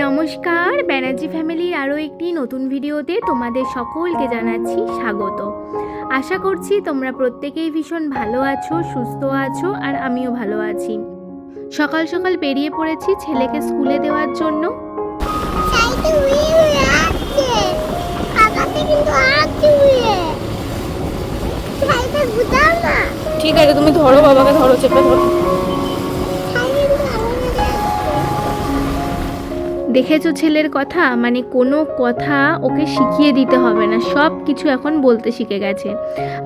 নমস্কার, ব্যানার্জি ফ্যামিলির আরও একটি নতুন ভিডিওতে তোমাদের সকলকে জানাচ্ছি স্বাগত। আশা করছি তোমরা প্রত্যেকেই ভীষণ ভালো আছো, সুস্থ আছো, আর আমিও ভালো আছি। সকাল সকাল বেরিয়ে পড়েছি ছেলেকে স্কুলে দেওয়ার জন্য। ঠিক আছে, তুমি ধরো, বাবাকে ধরো, চেপে ধরো। দেখেছো ছেলের কথা, মানে কোনো কথা ওকে শিখিয়ে দিতে হবে না, সব কিছু এখন বলতে শিখে গেছে।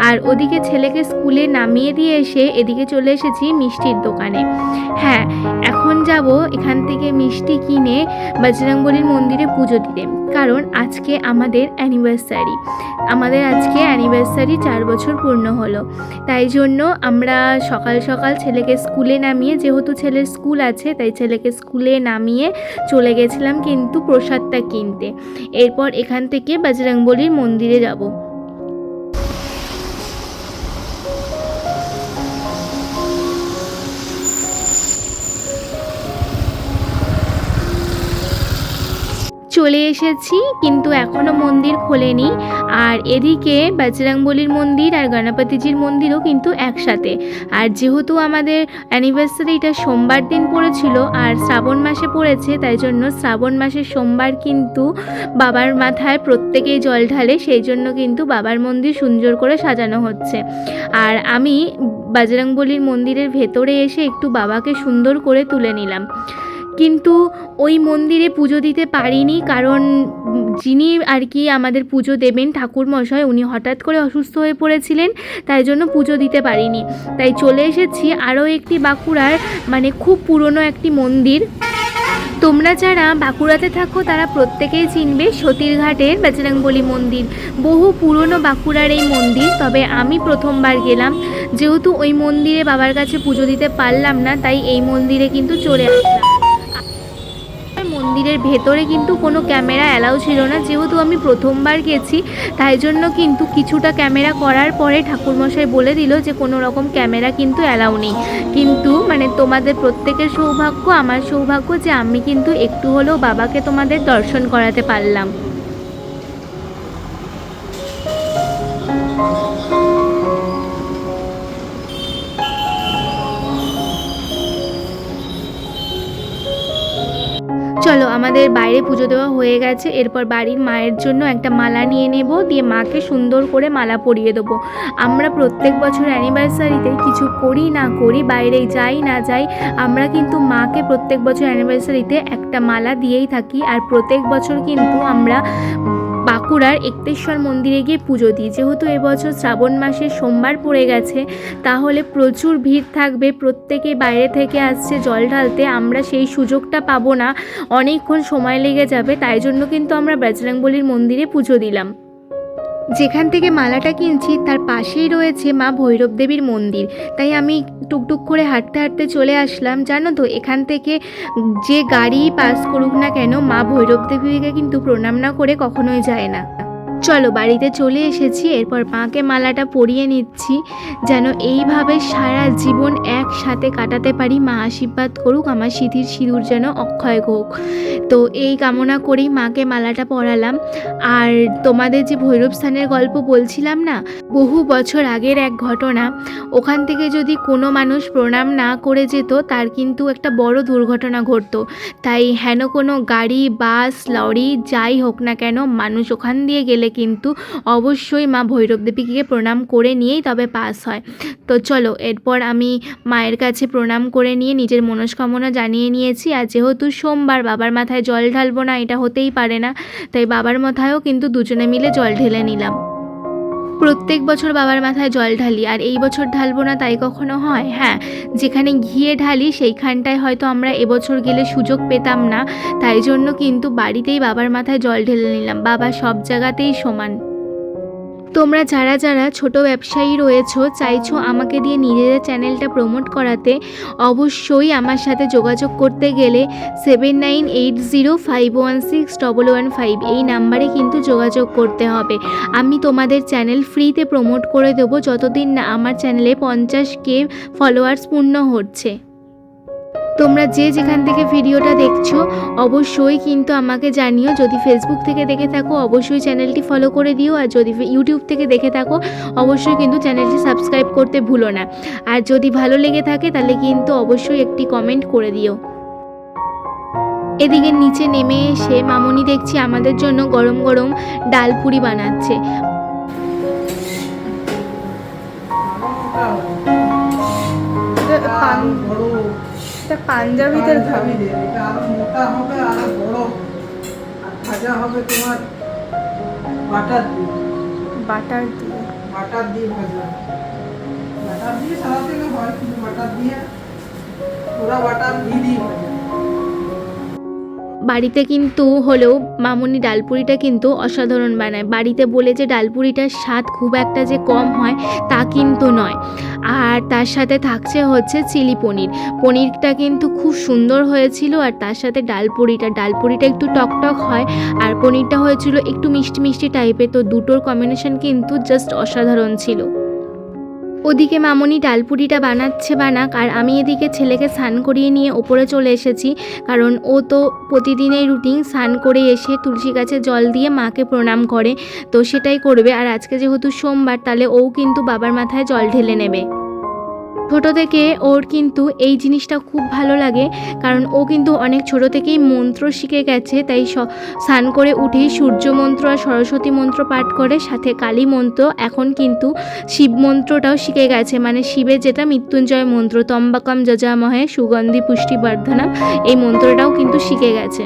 আর ওদিকে ছেলেকে স্কুলে নামিয়ে দিয়ে এসে এদিকে চলে এসেছি মিষ্টির দোকানে। হ্যাঁ, এখন যাব এখান থেকে মিষ্টি কিনে বজরংবলীর মন্দিরে পুজো দিতে, কারণ আজকে আমাদের অ্যানিভার্সারি। আজকে 4 বছর পূর্ণ হলো। তাই জন্য আমরা সকাল সকাল ছেলেকে স্কুলে নামিয়ে, যেহেতু ছেলের স্কুল আছে তাই ছেলেকে স্কুলে নামিয়ে চলে গেছিলাম কিন্তু প্রসাদটা কিনতে। এরপর এখান থেকে বজরংবলীর মন্দিরে যাব। চলে এসেছি, কিন্তু এখনও মন্দির খোলেনি। আর এদিকে বজরংবলীর মন্দির আর গণপতিজির মন্দিরও কিন্তু একসাথে। আর যেহেতু আমাদের অ্যানিভার্সারিটা সোমবার দিন পড়েছিল আর শ্রাবণ মাসে পড়েছে, তাই জন্য শ্রাবণ মাসের সোমবার কিন্তু বাবার মাথায় প্রত্যেকেই জল ঢালে, সেই জন্য কিন্তু বাবার মন্দির সুন্দর করে সাজানো হচ্ছে। আর আমি বজরংবলীর মন্দিরের ভেতরে এসে একটু বাবাকে সুন্দর করে তুলে নিলাম, কিন্তু ওই মন্দিরে পুজো দিতে পারিনি, কারণ যিনি আর কি আমাদের পুজো দেবেন ঠাকুরমশাই, উনি হঠাৎ করে অসুস্থ হয়ে পড়েছিলেন, তাই জন্য পুজো দিতে পারিনি। তাই চলে এসেছি আরও একটি বাঁকুড়ার মানে খুব পুরনো একটি মন্দির। তোমরা যারা বাঁকুড়াতে থাকো তারা প্রত্যেকেই চিনবে সতীরঘাটের বজরংবলী মন্দির। বহু পুরনো বাঁকুড়ার এই মন্দির, তবে আমি প্রথমবার গেলাম। যেহেতু ওই মন্দিরে বাবার কাছে পুজো দিতে পারলাম না, তাই এই মন্দিরে কিন্তু চলে আসলাম। মন্দিরের ভেতরে কিন্তু কোনো ক্যামেরা অ্যালাউ ছিল না, যেহেতু আমি প্রথমবার গেছি, তাই জন্য কিন্তু কিছুটা ক্যামেরা করার পরে ঠাকুরমশাই বলে দিল যে কোনো রকম ক্যামেরা কিন্তু অ্যালাউ নেই। কিন্তু মানে তোমাদের প্রত্যেকের সৌভাগ্য, আমার সৌভাগ্য যে আমি কিন্তু একটু হলেও বাবাকে তোমাদের দর্শন করাতে পারলাম। চলো, আমাদের বাইরে পুজো দেওয়া হয়ে গেছে। এরপর বাড়ির মায়ের জন্য একটা মালা নিয়ে নেব, দিয়ে মাকে সুন্দর করে মালা পরিয়ে দেবো। আমরা প্রত্যেক বছর অ্যানিভার্সারিতে কিছু করি না করি, বাইরে যাই না যাই, আমরা কিন্তু মাকে প্রত্যেক বছর অ্যানিভার্সারিতে একটা মালা দিয়েই থাকি। আর প্রত্যেক বছর কিন্তু আমরা বাঁকুড়ার এক্তেশ্বর মন্দিরে গিয়ে পুজো দিই। যেহেতু এবছর শ্রাবণ মাসের সোমবার পড়ে গেছে, তাহলে প্রচুর ভিড় থাকবে, প্রত্যেকে বাইরে থেকে আসছে জল ঢালতে, আমরা সেই সুযোগটা পাবো না, অনেকক্ষণ সময় লেগে যাবে। তাই জন্য কিন্তু আমরা বজরংবলীর মন্দিরে পুজো দিলাম। যেখান থেকে মালাটা কিনছি তার পাশেই রয়েছে মা ভৈরব দেবীর মন্দির, তাই আমি টুকটুক করে হাঁটতে হাঁটতে চলে আসলাম। জানো তো, এখান থেকে যে গাড়ি পাস করুক না কেন, মা ভৈরব দেবীকে কিন্তু প্রণাম না করে কখনোই যায় না। চলো, বাড়িতে চলে এসেছি। এরপর মাকে মালাটা পরিয়ে নিচ্ছি, যেন এইভাবে সারা জীবন একসাথে কাটাতে পারি। মা আশীর্বাদ করুক, আমার সিঁথির সিঁদুর যেন অক্ষয় হোক। তো এই কামনা করেই মাকে মালাটা পরালাম। আর তোমাদের যে ভৈরব স্থানের গল্প বলছিলাম না, বহু বছর আগের এক ঘটনা। ওখান থেকে যদি কোনো মানুষ প্রণাম না করে যেত, তার কিন্তু একটা বড় দুর্ঘটনা ঘটতো। তাই হেন কোনো গাড়ি, বাস, লরি যাই হোক না কেন, মানুষ ওখান দিয়ে গেলে কিন্তু অবশ্যই মা ভৈরব দেবীকে প্রণাম করে নিয়েই তবে পাস হয়। তো চলো, এরপর আমি মায়ের কাছে প্রণাম করে নিয়ে নিজের মনস্কামনা জানিয়ে নিয়েছি। আর যেহেতু সোমবার, বাবার মাথায় জল ঢালবো না এটা হতেই পারে না, তাই বাবার মাথায়ও কিন্তু দুজনে মিলে জল ঢেলে নিলাম। প্রত্যেক বছর বাবার মাথায় জল ঢালি, আর এই বছর ঢালবো না তাই কখনো হয়? হ্যাঁ, যেখানে ঘিয়ে ঢালি সেইখানটায় হয়তো আমরা এবছর গেলে সুযোগ পেতাম না, তাই জন্য কিন্তু বাড়িতেই বাবার মাথায় জল ঢেলে নিলাম। বাবা সব জায়গাতেই সমান। তোমরা যারা যারা ছোট ব্যবসায়ী রয়েছো, চাইছো আমাকে দিয়ে নিজেদের চ্যানেলটা প্রমোট করাতে, অবশ্যই আমার সাথে যোগাযোগ করতে গেলে 7980516115 এই নাম্বারে কিন্তু যোগাযোগ করতে হবে। আমি তোমাদের চ্যানেল ফ্রিতে প্রমোট করে দেবো, যতদিন না আমার চ্যানেলে 50K ফলোয়ার্স পূর্ণ হচ্ছে। তোমরা যে যেখান থেকে ভিডিওটা দেখছো অবশ্যই কিন্তু আমাকে জানিও। যদি ফেসবুক থেকে দেখে থাকো অবশ্যই চ্যানেলটি ফলো করে দিও, আর যদি ইউটিউব থেকে দেখে থাকো অবশ্যই কিন্তু চ্যানেলটি সাবস্ক্রাইব করতে ভুলো না। আর যদি ভালো লেগে থাকে তাহলে কিন্তু অবশ্যই একটি কমেন্ট করে দিও। এদিকে নিচে নেমে এসে মামনি দেখছি আমাদের জন্য গরম গরম ডাল পুরি বানাচ্ছে। পাঞ্জাবিদের মোটা হবে আর বড়, আর ভাজা হবে তোমার বাটার দিয়ে বাটার দিয়ে ভাজা। বাটার দিয়ে সারা থেকে হয়, কিন্তু বাটার দিয়ে পুরা বাটার ঘি দিয়ে ভাজা। বাড়িতে কিন্তু হলেও মামনি ডালপুরিটা কিন্তু অসাধারণ বানায়। বাড়িতে বলে যে ডালপুরিটার স্বাদ খুব একটা যে কম হয় তা কিন্তু নয়। আর তার সাথে থাকছে হচ্ছে চিলি পনিরটা কিন্তু খুব সুন্দর হয়েছিল। আর তার সাথে ডালপুরিটা একটু টকটক হয়, আর পনিরটা হয়েছিল একটু মিষ্টি মিষ্টি টাইপের। তো দুটোর কম্বিনেশন কিন্তু জাস্ট অসাধারণ ছিল। ওদিকে মামনি ডালপুরিটা বানাক, আর আমি এদিকে ছেলেকে স্নান করিয়ে নিয়ে ওপরে চলে এসেছি। কারণ ও তো প্রতিদিনের রুটিন স্নান করে এসে তুলসী গাছে জল দিয়ে মাকে প্রণাম করে, তো সেটাই করবে। আর আজকে যেহেতু সোমবার তাহলে ও কিন্তু বাবার মাথায় জল ঢেলে নেবে। ছোটো থেকে ওর কিন্তু এই জিনিসটা খুব ভালো লাগে, কারণ ও কিন্তু অনেক ছোট থেকেই মন্ত্র শিখে গেছে। তাই স্নান করে উঠেই সূর্য মন্ত্র আর সরস্বতী মন্ত্র পাঠ করে, সাথে কালী মন্ত্র, এখন কিন্তু শিব মন্ত্রটাও শিখে গেছে। মানে শিবের যেটা মৃত্যুঞ্জয় মন্ত্র, তম্বাকম যজামহে সুগন্ধি পুষ্টিবর্ধনম, এই মন্ত্রটাও কিন্তু শিখে গেছে।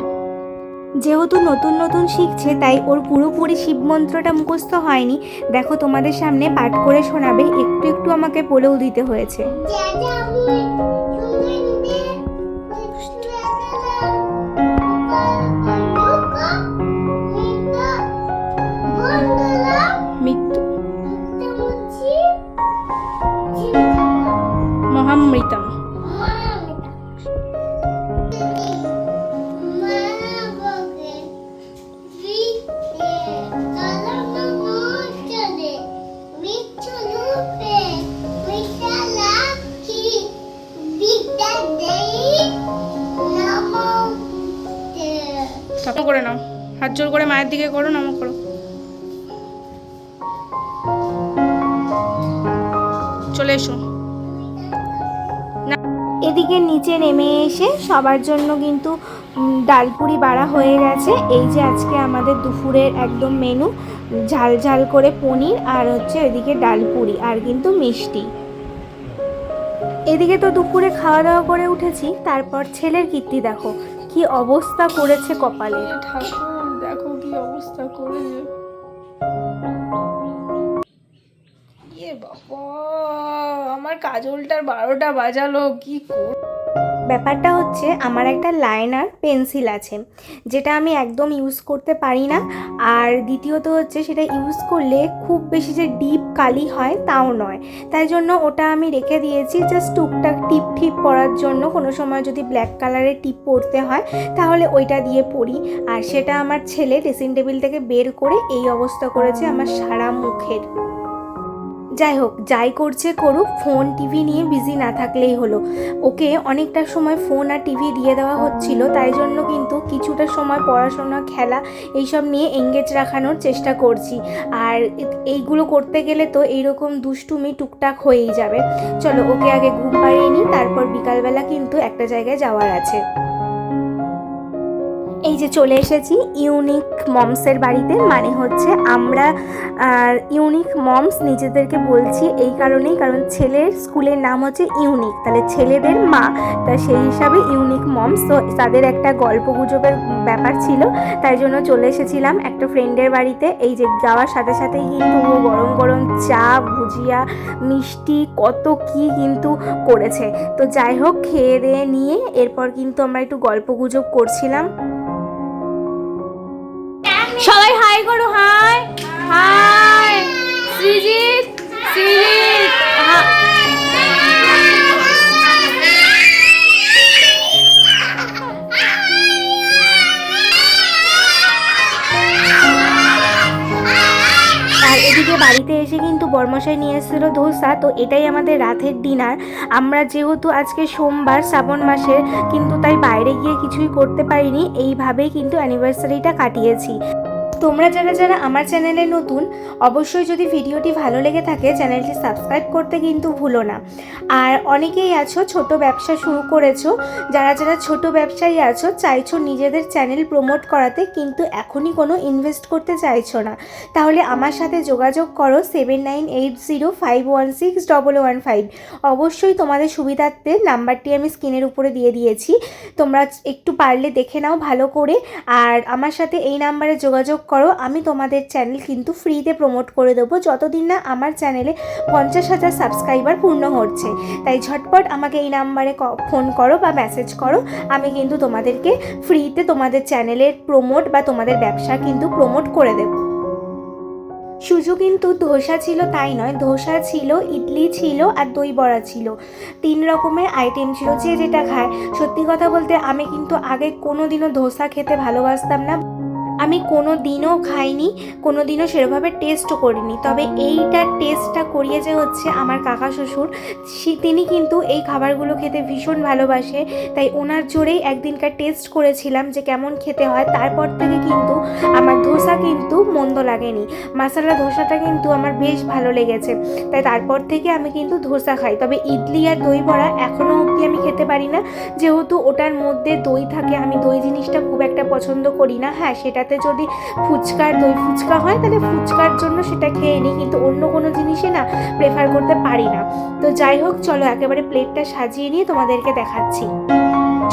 যেহেতু নতুন নতুন শিখছে তাই ওর পুরোপুরি শিব মন্ত্রটা মুখস্থ হয়নি। দেখো তোমাদের সামনে পাঠ করে শোনাবে, একটু একটু আমাকে বলেও দিতে হয়েছে। মহামৃতম। করে নাও, হাত জোর করে মায়ের দিকে করো, নমঃ করো। চলে এসো। এদিকে নিচে নেমে এসে সবার জন্য কিন্তু ডালপুরি বাড়া হয়ে গেছে। এই যে আজকে আমাদের দুপুরের একদম মেনু, ঝাল ঝাল করে পনির, আর হচ্ছে এদিকে ডালপুরি, আর কিন্তু মিষ্টি। এদিকে তো দুপুরে খাওয়া দাওয়া করে উঠেছি, তারপর ছেলের কীর্তি দেখো কি অবস্থা করেছে কপালে। ঠাকুর দেখো কি অবস্থা করেছে। বাবা, আমার কাজলটার 12টা বাজালো, কি কর। ব্যাপারটা হচ্ছে আমার একটা লাইনার পেন্সিল আছে যেটা আমি একদম ইউজ করতে পারি না। আর দ্বিতীয়ত হচ্ছে সেটা ইউজ করলে খুব বেশি যে ডিপ কালি হয় তাও নয়, তাই জন্য ওটা আমি রেখে দিয়েছি জাস্ট টুকটাক টিপ ঠিপ পরার জন্য। কোনো সময় যদি ব্ল্যাক কালারের টিপ পরতে হয় তাহলে ওইটা দিয়ে পরি। আর সেটা আমার ছেলে ড্রেসিং টেবিল থেকে বের করে এই অবস্থা করেছে আমার সারা মুখের। যাই হোক, যাই করছে করুক, ফোন টিভি নিয়ে বিজি না থাকলেই হলো। ওকে অনেকটা সময় ফোন আর টিভি দিয়ে দেওয়া হচ্ছিল, তাই জন্য কিন্তু কিছুটা সময় পড়াশোনা, খেলা এইসব নিয়ে এঙ্গেজ রাখানোর চেষ্টা করছি। আর এইগুলো করতে গেলে তো এইরকম দুষ্টুমি টুকটাক হয়েই যাবে। চলো ওকে আগে ঘুম পাড়িয়ে নিই, তারপর বিকালবেলা কিন্তু একটা জায়গায় যাওয়ার আছে। এই যে চলে এসেছি ইউনিক মমসের বাড়িতে, মানে হচ্ছে আমরা ইউনিক মমস নিজেদেরকে বলছি এই কারণেই, কারণ ছেলের স্কুলের নাম হচ্ছে ইউনিক, তাহলে ছেলেদের মা, তা সেই হিসাবে ইউনিক মমস। তো তাদের একটা গল্প গুজবের ব্যাপার ছিল, তাই জন্য চলে এসেছিলাম একটা ফ্রেন্ডের বাড়িতে। এই যে যাওয়ার সাথে সাথেই কিন্তু ও গরম গরম চা, ভুজিয়া, মিষ্টি, কত কি কিন্তু করেছে। তো যাই হোক, খেয়ে দিয়ে নিয়ে এরপর কিন্তু আমরা একটু গল্প গুজব করছিলাম। সবাই হাই করো, হাই হাই। সৃজিত আর এদিকে বাড়িতে এসে কিন্তু বরমশাই নিয়ে এসেছিলো ধোসা, তো এটাই আমাদের রাতের ডিনার। আমরা যেহেতু আজকে সোমবার শ্রাবণ মাসের, কিন্তু তাই বাইরে গিয়ে কিছুই করতে পারিনি, এইভাবেই কিন্তু অ্যানিভার্সারিটা কাটিয়েছি। তোমরা যারা যারা আমার চ্যানেলে নতুন, অবশ্যই যদি ভিডিওটি ভালো লেগে থাকে চ্যানেলটি সাবস্ক্রাইব করতে কিন্তু ভুলো না। আর অনেকেই আছো ছোট ব্যবসা শুরু করেছো, যারা যারা ছোট ব্যবসায়ী আছো, চাইছো নিজেদের চ্যানেল প্রমোট করাতে কিন্তু এখনই কোনো ইনভেস্ট করতে চাইছো না, তাহলে আমার সাথে যোগাযোগ করো 7980516115। অবশ্যই তোমাদের সুবিধার্থে নাম্বারটি আমি স্ক্রিনের উপরে দিয়ে দিয়েছি, তোমরা একটু পারলে দেখে নাও ভালো করে। আর আমার সাথে এই নাম্বারে যোগাযোগ করো, আমি তোমাদের চ্যানেল কিন্তু ফ্রিতে প্রমোট করে দেবো যতদিন না আমার চ্যানেলে 50,000 সাবস্ক্রাইবার পূর্ণ হচ্ছে। তাই ঝটপট আমাকে এই নাম্বারে ফোন করো বা মেসেজ করো, আমি কিন্তু তোমাদেরকে ফ্রিতে তোমাদের চ্যানেলের প্রমোট বা তোমাদের ব্যবসা কিন্তু প্রমোট করে দেবো। শুধু কিন্তু ধোসা ছিল তাই নয়, ধোসা ছিল, ইডলি ছিল আর দই বড়া ছিল, 3 রকমের আইটেম ছিল, যে যেটা খায়। সত্যি কথা বলতে আমি কিন্তু আগে কোনো দিনও ধোসা খেতে ভালোবাসতাম না, আমি কোনো দিনও খাইনি, কোনো দিনও সেরকমভাবে টেস্টও করিনি। তবে এইটার টেস্টটা করিয়েছে হচ্ছে আমার কাকা শ্বশুর, তিনি কিন্তু এই খাবারগুলো খেতে ভীষণ ভালোবাসে, তাই ওনার জোরেই একদিনকার টেস্ট করেছিলাম যে কেমন খেতে হয়। তারপর থেকে কিন্তু আমার ধোসা কিন্তু মন্দ লাগেনি, মশলা ধোসাটা কিন্তু আমার বেশ ভালো লেগেছে, তাই তারপর থেকে আমি কিন্তু ধোসা খাই। তবে ইডলি আর দই বড়া এখনও অবধি আমি খেতে পারি না, যেহেতু ওটার মধ্যে দই থাকে, আমি দই জিনিসটা খুব একটা পছন্দ করি না। হ্যাঁ, সেটাতে যদি ফুচকার দই ফুচকা হয় তাহলে ফুচকার জন্য সেটা খেয়ে নিই, কিন্তু অন্য কোনো জিনিসে না প্রেফার করতে পারি না। তো যাই হোক, চলো একেবারে প্লেটটা সাজিয়ে নিয়ে তোমাদেরকে দেখাচ্ছি।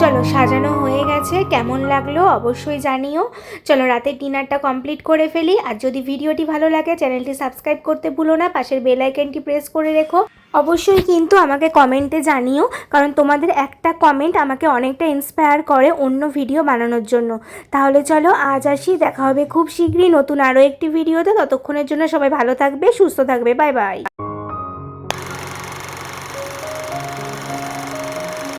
চলো, সাজানো হয়ে গেছে, কেমন লাগলো অবশ্যই জানিও। চলো রাতের ডিনারটা কমপ্লিট করে ফেলি। আর যদি ভিডিওটি ভালো লাগে চ্যানেলটি সাবস্ক্রাইব করতে ভুলো না, পাশের বেল আইকনটি প্রেস করে রেখো। অবশ্যই কিন্তু আমাকে কমেন্টে জানিও, কারণ তোমাদের একটা কমেন্ট আমাকে অনেকটা ইন্সপায়ার করে অন্য ভিডিও বানানোর জন্য। তাহলে চলো আজ আসি, দেখা হবে খুব শীঘ্রই নতুন আরও একটি ভিডিওতে। ততক্ষণের জন্য সবাই ভালো থাকবে, সুস্থ থাকবে, বাই বাই।